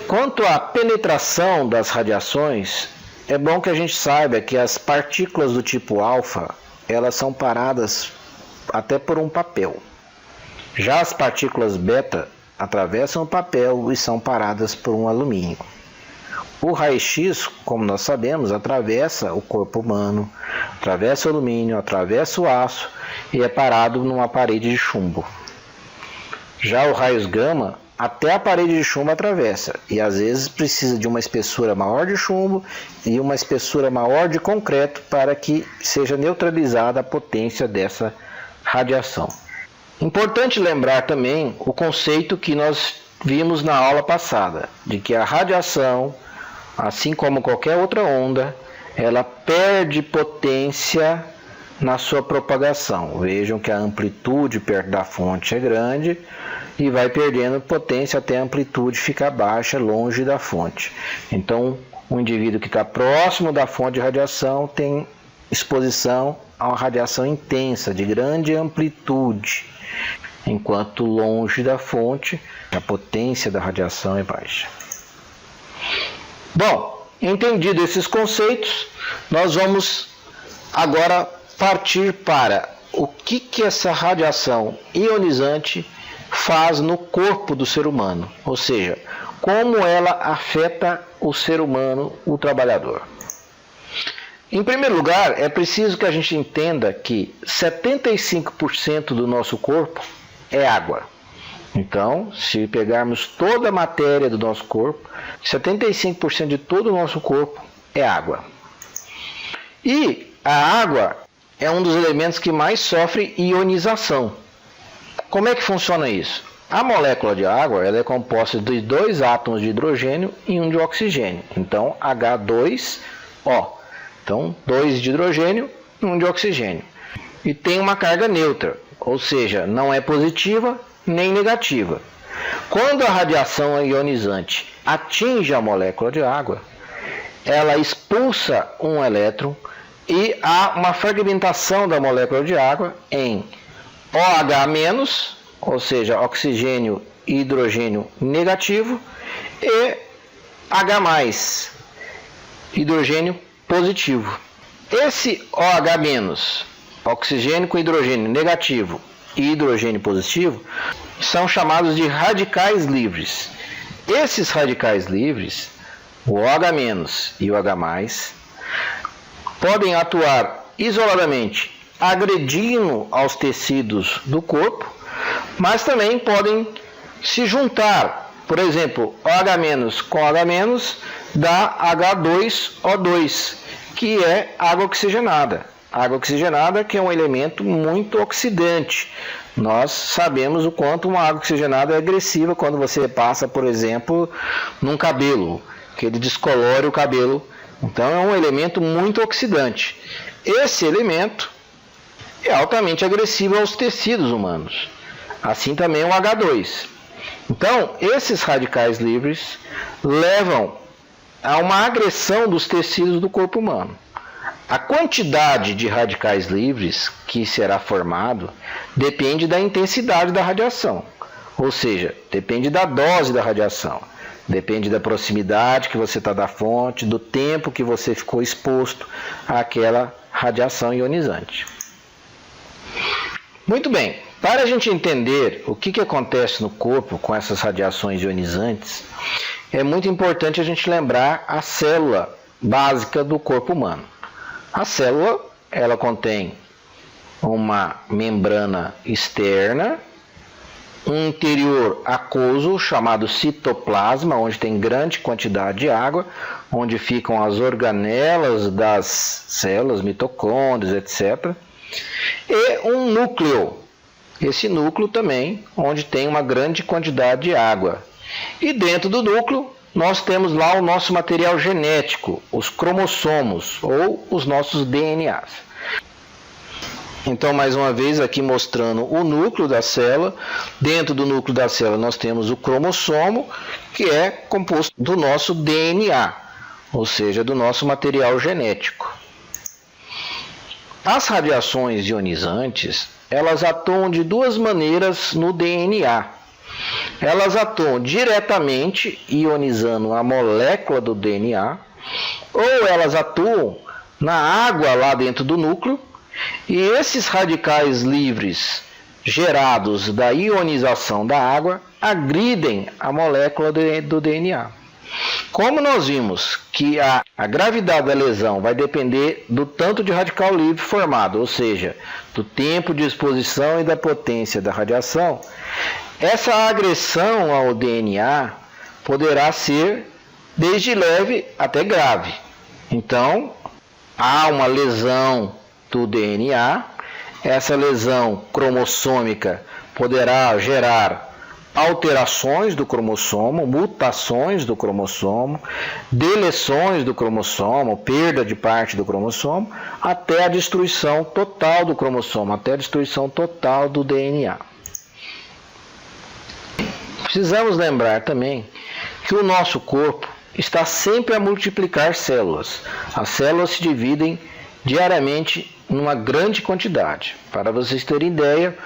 Quanto à penetração das radiações, é bom que a gente saiba que as partículas do tipo alfa, elas são paradas até por um papel. Já as partículas beta atravessam o papel e são paradas por um alumínio. O raio-x, como nós sabemos, atravessa o corpo humano, atravessa o alumínio, atravessa o aço e é parado numa parede de chumbo. Já o raio gama, até a parede de chumbo atravessa e às vezes precisa de uma espessura maior de chumbo e uma espessura maior de concreto para que seja neutralizada a potência dessa radiação. Importante lembrar também o conceito que nós vimos na aula passada, de que a radiação, assim como qualquer outra onda, ela perde potência na sua propagação. Vejam que a amplitude perto da fonte é grande e vai perdendo potência até a amplitude ficar baixa, longe da fonte. Então, o indivíduo que está próximo da fonte de radiação tem exposição a uma radiação intensa, de grande amplitude, enquanto longe da fonte, a potência da radiação é baixa. Bom, entendido esses conceitos, nós vamos agora partir para o que essa radiação ionizante faz no corpo do ser humano, ou seja, como ela afeta o ser humano, o trabalhador. Em primeiro lugar, é preciso que a gente entenda que 75% do nosso corpo é água. Então, se pegarmos toda a matéria do nosso corpo, 75% de todo o nosso corpo é água. E a água é um dos elementos que mais sofre ionização. Como é que funciona isso? A molécula de água ela é composta de 2 átomos de hidrogênio e 1 de oxigênio. Então, H2O. Então, 2 de hidrogênio e 1 de oxigênio. E tem uma carga neutra, ou seja, não é positiva nem negativa. Quando a radiação ionizante atinge a molécula de água, ela expulsa um elétron e há uma fragmentação da molécula de água em OH-, ou seja, oxigênio e hidrogênio negativo, e H+, hidrogênio positivo. Esse OH-, oxigênio com hidrogênio negativo e hidrogênio positivo, são chamados de radicais livres. Esses radicais livres, o OH- e o H+, podem atuar isoladamente, agredindo aos tecidos do corpo, mas também podem se juntar. Por exemplo, OH- com OH- dá H2O2, que é água oxigenada. Água oxigenada que é um elemento muito oxidante. Nós sabemos o quanto uma água oxigenada é agressiva quando você passa, por exemplo, num cabelo, que ele descolore o cabelo. Então é um elemento muito oxidante. Esse elemento é altamente agressivo aos tecidos humanos. Assim também o H2. Então, esses radicais livres levam a uma agressão dos tecidos do corpo humano. A quantidade de radicais livres que será formado depende da intensidade da radiação, ou seja, depende da dose da radiação, depende da proximidade que você está da fonte, do tempo que você ficou exposto àquela radiação ionizante. Muito bem, para a gente entender o que acontece no corpo com essas radiações ionizantes, é muito importante a gente lembrar a célula básica do corpo humano. A célula, ela contém uma membrana externa, um interior aquoso chamado citoplasma, onde tem grande quantidade de água, onde ficam as organelas das células, mitocôndrias, etc. E um núcleo, esse núcleo também, onde tem uma grande quantidade de água. E dentro do núcleo, nós temos lá o nosso material genético, os cromossomos ou os nossos DNAs. Então, mais uma vez, aqui mostrando o núcleo da célula. Dentro do núcleo da célula nós temos o cromossomo, que é composto do nosso DNA, ou seja, do nosso material genético. As radiações ionizantes, elas atuam de duas maneiras no DNA. elas atuam diretamente ionizando a molécula do DNA, ou elas atuam na água lá dentro do núcleo, e esses radicais livres gerados da ionização da água agridem a molécula do DNA. Como nós vimos que a gravidade da lesão vai depender do tanto de radical livre formado, ou seja, do tempo de exposição e da potência da radiação, essa agressão ao DNA poderá ser desde leve até grave. Então, há uma lesão do DNA, essa lesão cromossômica poderá gerar alterações do cromossomo, mutações do cromossomo, deleções do cromossomo, perda de parte do cromossomo, até a destruição total do cromossomo, até a destruição total do DNA. Precisamos lembrar também que o nosso corpo está sempre a multiplicar células. As células se dividem diariamente numa grande quantidade. Para vocês terem ideia,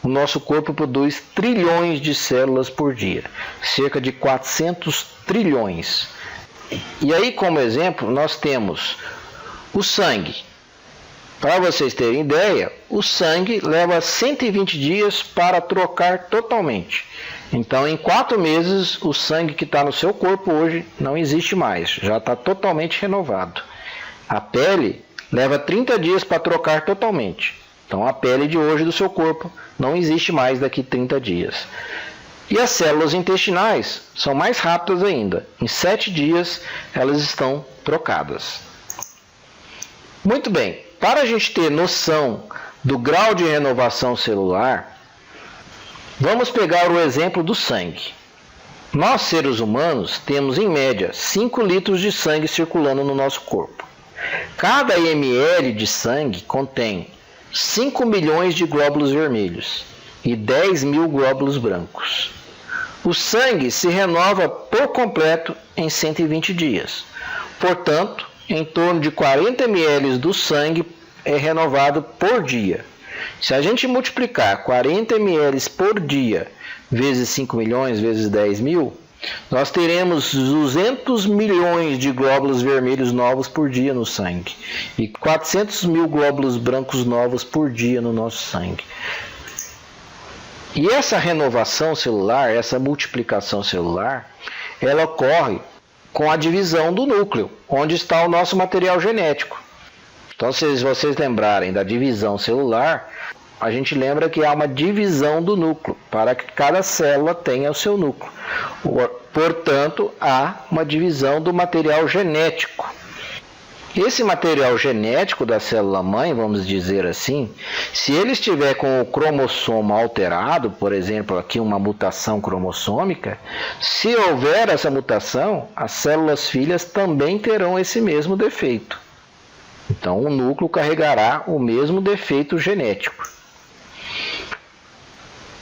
o nosso corpo produz trilhões de células por dia, cerca de 400 trilhões. E aí, como exemplo, nós temos o sangue. Para vocês terem ideia, o sangue leva 120 dias para trocar totalmente. Então, em 4 meses, o sangue que está no seu corpo hoje não existe mais, já está totalmente renovado. A pele leva 30 dias para trocar totalmente. Então, a pele de hoje do seu corpo não existe mais daqui 30 dias. E as células intestinais são mais rápidas ainda. Em 7 dias, elas estão trocadas. Muito bem, para a gente ter noção do grau de renovação celular, vamos pegar o exemplo do sangue. Nós, seres humanos, temos em média 5 litros de sangue circulando no nosso corpo. Cada ml de sangue contém 5 milhões de glóbulos vermelhos e 10 mil glóbulos brancos. O sangue se renova por completo em 120 dias. Portanto, em torno de 40 ml do sangue é renovado por dia. Se a gente multiplicar 40 ml por dia vezes 5 milhões vezes 10 mil, nós teremos 200 milhões de glóbulos vermelhos novos por dia no sangue e 400 mil glóbulos brancos novos por dia no nosso sangue. E essa renovação celular, essa multiplicação celular, ela ocorre com a divisão do núcleo, onde está o nosso material genético. Então, se vocês lembrarem da divisão celular, a gente lembra que há uma divisão do núcleo, para que cada célula tenha o seu núcleo. Portanto, há uma divisão do material genético. Esse material genético da célula-mãe, vamos dizer assim, se ele estiver com o cromossomo alterado, por exemplo, aqui uma mutação cromossômica, se houver essa mutação, as células filhas também terão esse mesmo defeito. Então, o núcleo carregará o mesmo defeito genético.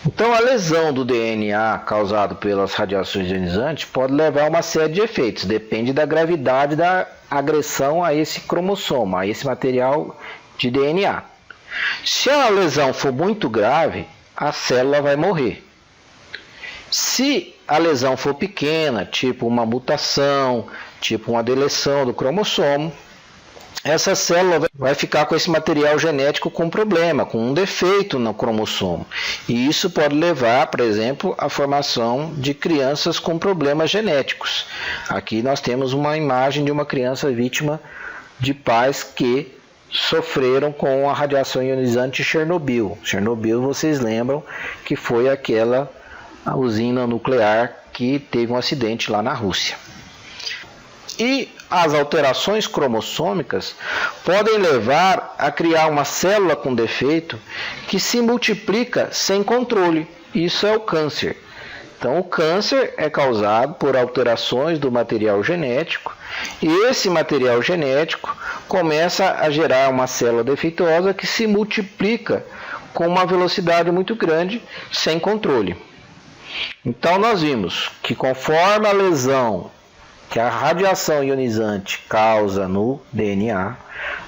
Então, a lesão do DNA causada pelas radiações ionizantes pode levar a uma série de efeitos, depende da gravidade da agressão a esse cromossomo, a esse material de DNA. Se a lesão for muito grave, a célula vai morrer. Se a lesão for pequena, tipo uma mutação, tipo uma deleção do cromossomo, essa célula vai ficar com esse material genético com problema, com um defeito no cromossomo. E isso pode levar, por exemplo, à formação de crianças com problemas genéticos. Aqui nós temos uma imagem de uma criança vítima de pais que sofreram com a radiação ionizante de Chernobyl. Chernobyl, vocês lembram que foi aquela usina nuclear que teve um acidente lá na Rússia. E as alterações cromossômicas podem levar a criar uma célula com defeito que se multiplica sem controle. Isso é o câncer. Então, o câncer é causado por alterações do material genético e esse material genético começa a gerar uma célula defeituosa que se multiplica com uma velocidade muito grande sem controle. Então, nós vimos que conforme a lesão que a radiação ionizante causa no DNA,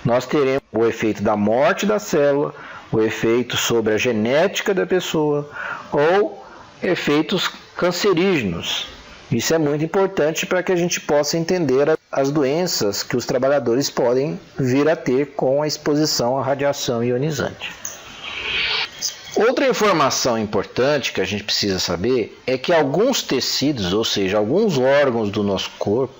nós teremos o efeito da morte da célula, o efeito sobre a genética da pessoa ou efeitos cancerígenos. Isso é muito importante para que a gente possa entender as doenças que os trabalhadores podem vir a ter com a exposição à radiação ionizante. Outra informação importante que a gente precisa saber é que alguns tecidos, ou seja, alguns órgãos do nosso corpo,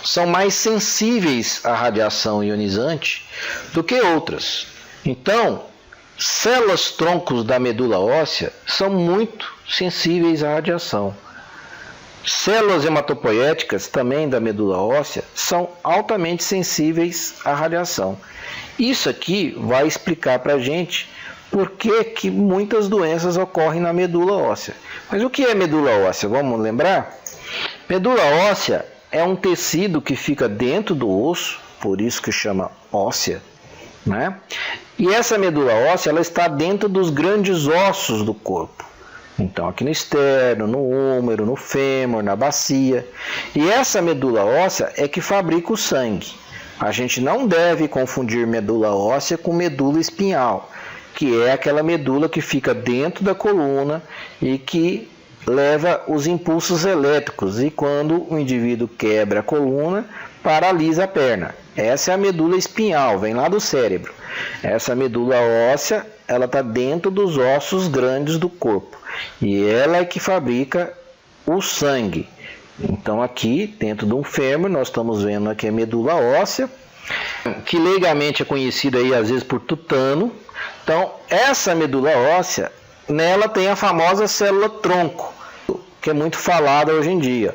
são mais sensíveis à radiação ionizante do que outras. Então, células troncos da medula óssea são muito sensíveis à radiação. Células hematopoéticas, também da medula óssea, são altamente sensíveis à radiação. Isso aqui vai explicar para a gente por que muitas doenças ocorrem na medula óssea. Mas o que é medula óssea? Vamos lembrar? Medula óssea é um tecido que fica dentro do osso, por isso que chama óssea, né? E essa medula óssea ela está dentro dos grandes ossos do corpo. Então aqui no externo, no húmero, no fêmur, na bacia. E essa medula óssea é que fabrica o sangue. A gente não deve confundir medula óssea com medula espinhal, que é aquela medula que fica dentro da coluna e que leva os impulsos elétricos. E quando o indivíduo quebra a coluna, paralisa a perna. Essa é a medula espinhal, vem lá do cérebro. Essa medula óssea, ela está dentro dos ossos grandes do corpo. E ela é que fabrica o sangue. Então aqui, dentro de um fêmur, nós estamos vendo aqui a medula óssea, que legalmente é conhecida aí às vezes por tutano. Então, essa medula óssea, nela tem a famosa célula tronco, que é muito falada hoje em dia.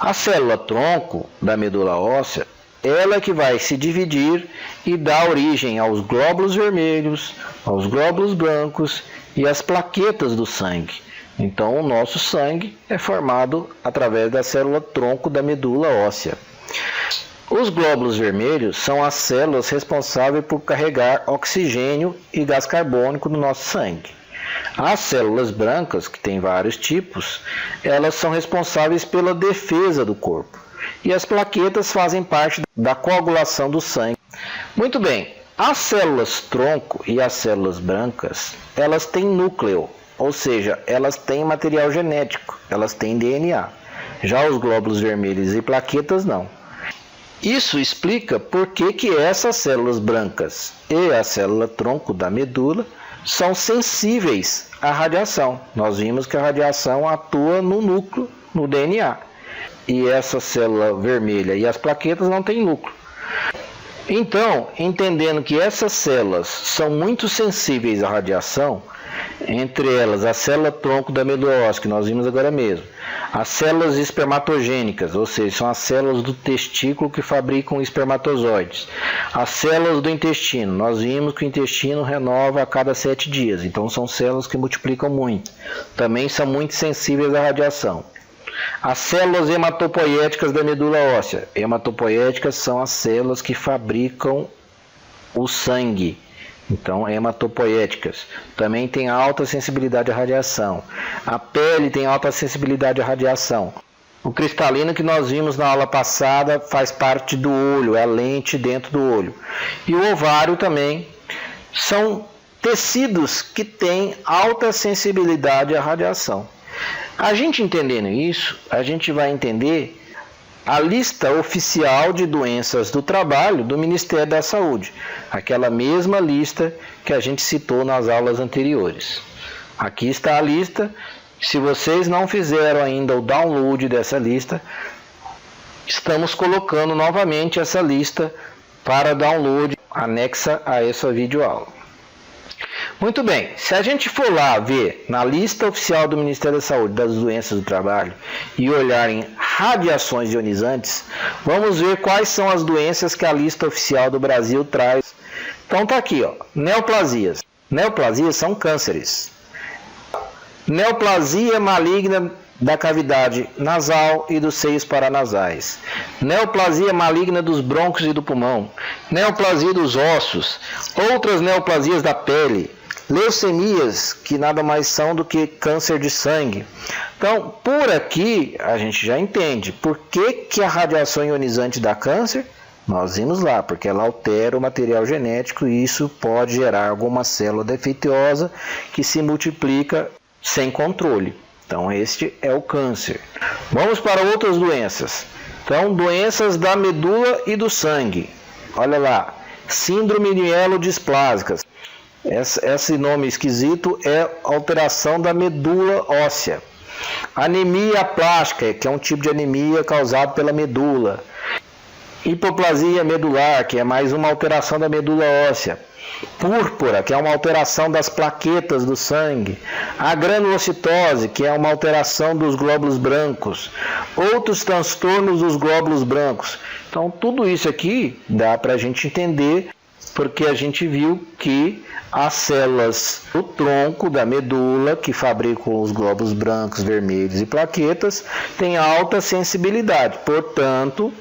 A célula tronco da medula óssea, ela é que vai se dividir e dar origem aos glóbulos vermelhos, aos glóbulos brancos e às plaquetas do sangue. Então, o nosso sangue é formado através da célula tronco da medula óssea. Os glóbulos vermelhos são as células responsáveis por carregar oxigênio e gás carbônico no nosso sangue. As células brancas, que tem vários tipos, elas são responsáveis pela defesa do corpo. E as plaquetas fazem parte da coagulação do sangue. Muito bem, as células tronco e as células brancas, elas têm núcleo, ou seja, elas têm material genético, elas têm DNA. Já os glóbulos vermelhos e plaquetas não. Isso explica por que essas células brancas e a célula tronco da medula são sensíveis à radiação. Nós vimos que a radiação atua no núcleo, no DNA. E essa célula vermelha e as plaquetas não têm núcleo. Então, entendendo que essas células são muito sensíveis à radiação, entre elas a célula tronco da medula óssea, que nós vimos agora mesmo, as células espermatogênicas, ou seja, são as células do testículo que fabricam espermatozoides, as células do intestino, nós vimos que o intestino renova a cada 7 dias, então são células que multiplicam muito, também são muito sensíveis à radiação. As células hematopoéticas da medula óssea. Hematopoéticas são as células que fabricam o sangue. Então, hematopoéticas. Também tem alta sensibilidade à radiação. A pele tem alta sensibilidade à radiação. O cristalino que nós vimos na aula passada faz parte do olho, é a lente dentro do olho. E o ovário também são tecidos que têm alta sensibilidade à radiação. A gente entendendo isso, a gente vai entender a lista oficial de doenças do trabalho do Ministério da Saúde, aquela mesma lista que a gente citou nas aulas anteriores. Aqui está a lista. Se vocês não fizeram ainda o download dessa lista, estamos colocando novamente essa lista para download anexa a essa videoaula. Muito bem, se a gente for lá ver na lista oficial do Ministério da Saúde das doenças do trabalho e olhar em radiações ionizantes, vamos ver quais são as doenças que a lista oficial do Brasil traz. Então tá aqui, ó, neoplasias. Neoplasias são cânceres. Neoplasia maligna da cavidade nasal e dos seios paranasais. Neoplasia maligna dos brônquios e do pulmão. Neoplasia dos ossos. Outras neoplasias da pele. Leucemias, que nada mais são do que câncer de sangue. Então, por aqui, a gente já entende por que a radiação ionizante dá câncer. Nós vimos lá, porque ela altera o material genético e isso pode gerar alguma célula defeituosa que se multiplica sem controle. Então, este é o câncer. Vamos para outras doenças. Então, doenças da medula e do sangue. Olha lá, síndrome mielodisplásica. Esse nome esquisito é alteração da medula óssea. Anemia plástica, que é um tipo de anemia causado pela medula. Hipoplasia medular, que é mais uma alteração da medula óssea. Púrpura, que é uma alteração das plaquetas do sangue. A granulocitose, que é uma alteração dos glóbulos brancos. Outros transtornos dos glóbulos brancos. Então, tudo isso aqui dá para a gente entender, porque a gente viu que as células do tronco da medula, que fabricam os glóbulos brancos, vermelhos e plaquetas, têm alta sensibilidade. Portanto,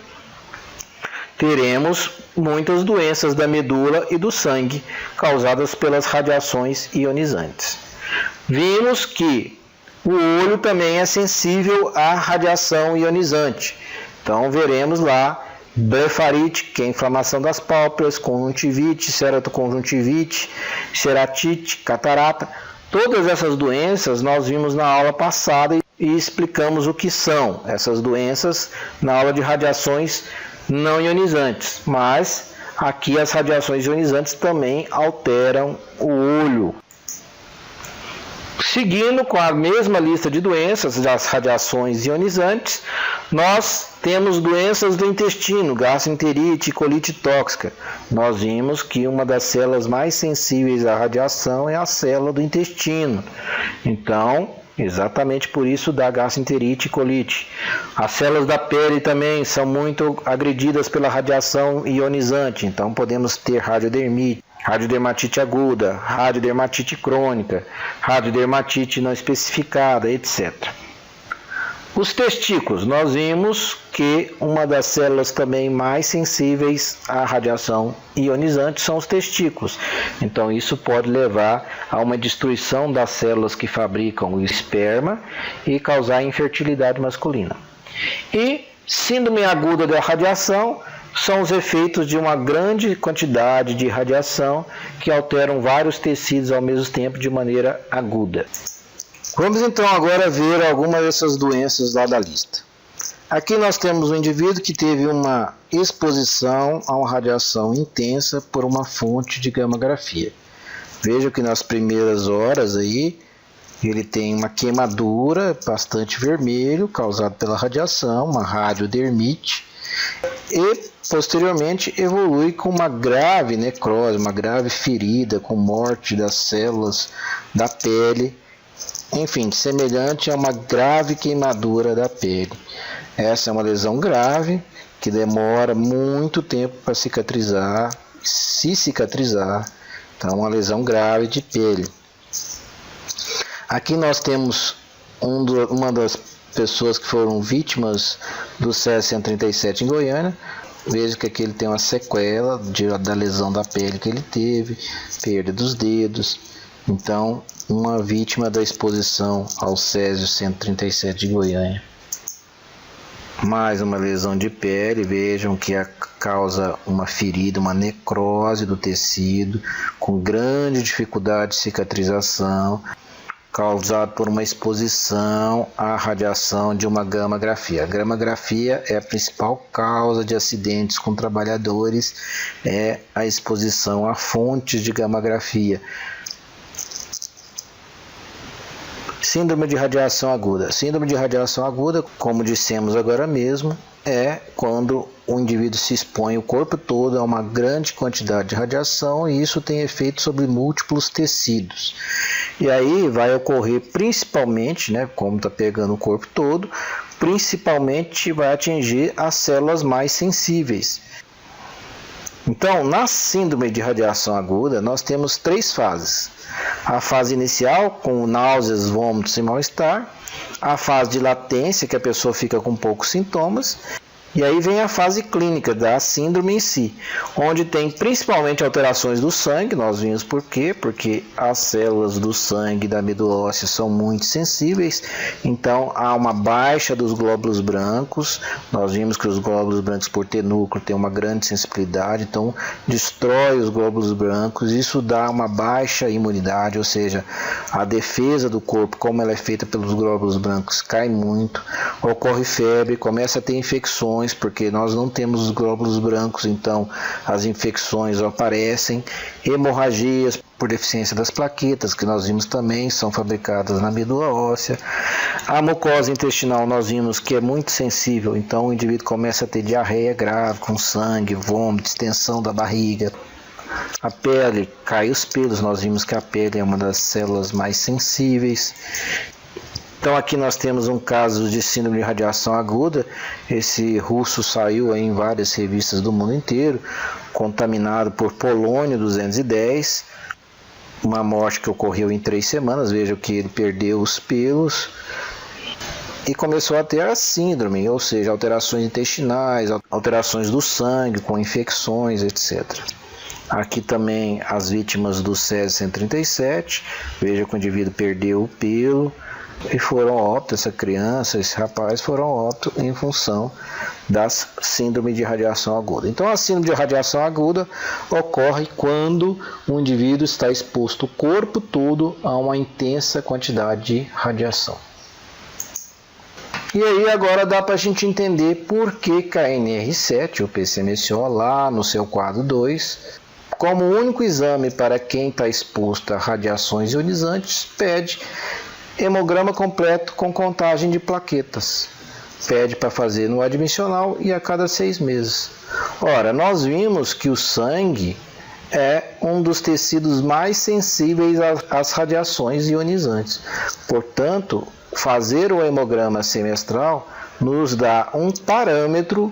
teremos muitas doenças da medula e do sangue causadas pelas radiações ionizantes. Vimos que o olho também é sensível à radiação ionizante. Então, veremos lá blefarite, que é a inflamação das pálpebras, conjuntivite, ceratoconjuntivite, ceratite, catarata. Todas essas doenças nós vimos na aula passada e explicamos o que são essas doenças na aula de radiações não ionizantes. Mas aqui as radiações ionizantes também alteram o olho. Seguindo com a mesma lista de doenças das radiações ionizantes, nós temos doenças do intestino, gastroenterite e colite tóxica. Nós vimos que uma das células mais sensíveis à radiação é a célula do intestino. Então, exatamente por isso dá gastroenterite e colite. As células da pele também são muito agredidas pela radiação ionizante. Então, podemos ter radiodermite, radiodermatite aguda, radiodermatite crônica, radiodermatite não especificada, etc. Os testículos, nós vimos que uma das células também mais sensíveis à radiação ionizante são os testículos. Então isso pode levar a uma destruição das células que fabricam o esperma e causar infertilidade masculina. E síndrome aguda da radiação são os efeitos de uma grande quantidade de radiação que alteram vários tecidos ao mesmo tempo de maneira aguda. Vamos então agora ver algumas dessas doenças lá da lista. Aqui nós temos um indivíduo que teve uma exposição a uma radiação intensa por uma fonte de gamma-grafia. Veja que nas primeiras horas aí ele tem uma queimadura bastante vermelho causada pela radiação, uma radiodermite, e posteriormente evolui com uma grave necrose, uma grave ferida com morte das células da pele. Enfim, semelhante a uma grave queimadura da pele. Essa é uma lesão grave que demora muito tempo para cicatrizar, se cicatrizar. Então, uma lesão grave de pele. Aqui nós temos uma das pessoas que foram vítimas do Césio-137 em Goiânia. Veja que aqui ele tem uma sequela da lesão da pele que ele teve, perda dos dedos. Então, uma vítima da exposição ao Césio-137 de Goiânia. Mais uma lesão de pele, vejam que causa uma ferida, uma necrose do tecido, com grande dificuldade de cicatrização, causado por uma exposição à radiação de uma gamma-grafia. A gamma-grafia é a principal causa de acidentes com trabalhadores, é a exposição a fontes de gamma-grafia. Síndrome de radiação aguda. Síndrome de radiação aguda, como dissemos agora mesmo, é quando o indivíduo se expõe o corpo todo a uma grande quantidade de radiação e isso tem efeito sobre múltiplos tecidos. E aí vai ocorrer principalmente, como está pegando o corpo todo, principalmente vai atingir as células mais sensíveis. Então, na síndrome de radiação aguda, nós temos 3 fases. A fase inicial, com náuseas, vômitos e mal-estar. A fase de latência, que a pessoa fica com poucos sintomas. E aí vem a fase clínica da síndrome em si, onde tem principalmente alterações do sangue. Nós vimos por quê? Porque as células do sangue da medula óssea são muito sensíveis, então há uma baixa dos glóbulos brancos. Nós vimos que os glóbulos brancos, por ter núcleo, têm uma grande sensibilidade, então destrói os glóbulos brancos. Isso dá uma baixa imunidade, ou seja, a defesa do corpo, como ela é feita pelos glóbulos brancos, cai muito. Ocorre febre, começa a ter infecções, porque nós não temos os glóbulos brancos, então as infecções aparecem, hemorragias por deficiência das plaquetas, que nós vimos também, são fabricadas na medula óssea. A mucosa intestinal nós vimos que é muito sensível, então o indivíduo começa a ter diarreia grave, com sangue, vômito, extensão da barriga. A pele, cai os pelos, nós vimos que a pele é uma das células mais sensíveis. Então aqui nós temos um caso de síndrome de radiação aguda. Esse russo saiu em várias revistas do mundo inteiro, contaminado por polônio 210, uma morte que ocorreu em 3 semanas. Veja que ele perdeu os pelos e começou a ter a síndrome, ou seja, alterações intestinais, alterações do sangue, com infecções, etc. Aqui também as vítimas do Césio 137, veja que o indivíduo perdeu o pelo, e foram óbito, essa criança, esse rapaz foram óbito em função da síndrome de radiação aguda. Então a síndrome de radiação aguda ocorre quando o indivíduo está exposto o corpo todo a uma intensa quantidade de radiação. E aí agora dá para a gente entender por que KNR7, o PCMSO, lá no seu quadro 2, como único exame para quem está exposto a radiações ionizantes, pede hemograma completo com contagem de plaquetas. Pede para fazer no admissional e a cada 6 meses. Ora, nós vimos que o sangue é um dos tecidos mais sensíveis às radiações ionizantes. Portanto, fazer o hemograma semestral nos dá um parâmetro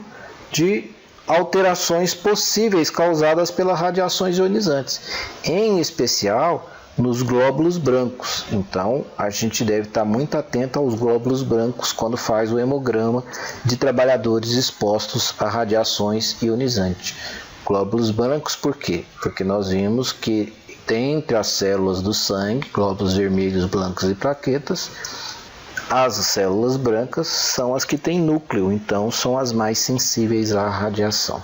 de alterações possíveis causadas pelas radiações ionizantes, em especial nos glóbulos brancos. Então, a gente deve estar muito atento aos glóbulos brancos quando faz o hemograma de trabalhadores expostos a radiações ionizantes. Glóbulos brancos por quê? Porque nós vimos que entre as células do sangue, glóbulos vermelhos, blancos e plaquetas, as células brancas são as que têm núcleo, então são as mais sensíveis à radiação.